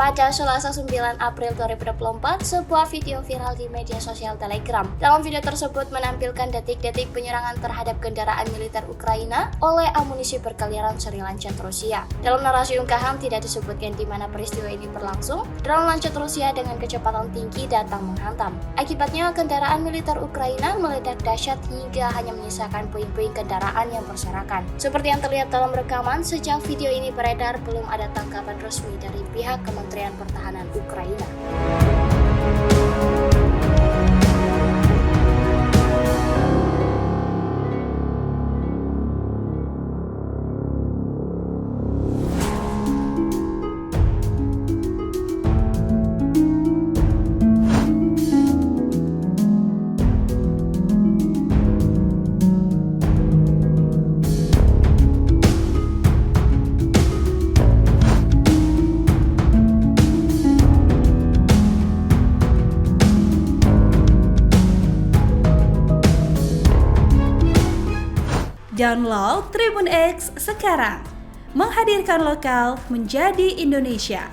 Pada Selasa 9 April 2024, sebuah video viral di media sosial Telegram. Dalam video tersebut menampilkan detik-detik penyerangan terhadap kendaraan militer Ukraina oleh amunisi berkaliran seri lancet Rusia. Dalam narasi unggahan tidak disebutkan di mana peristiwa ini berlangsung. Drone lancet Rusia dengan kecepatan tinggi datang menghantam. Akibatnya kendaraan militer Ukraina meledak dahsyat hingga hanya menyisakan puing-puing kendaraan yang berserakan. Seperti yang terlihat dalam rekaman, sejak video ini beredar belum ada tanggapan resmi dari pihak Kementerian Pertahanan Ukraina. Download Tribun X sekarang, menghadirkan lokal menjadi Indonesia.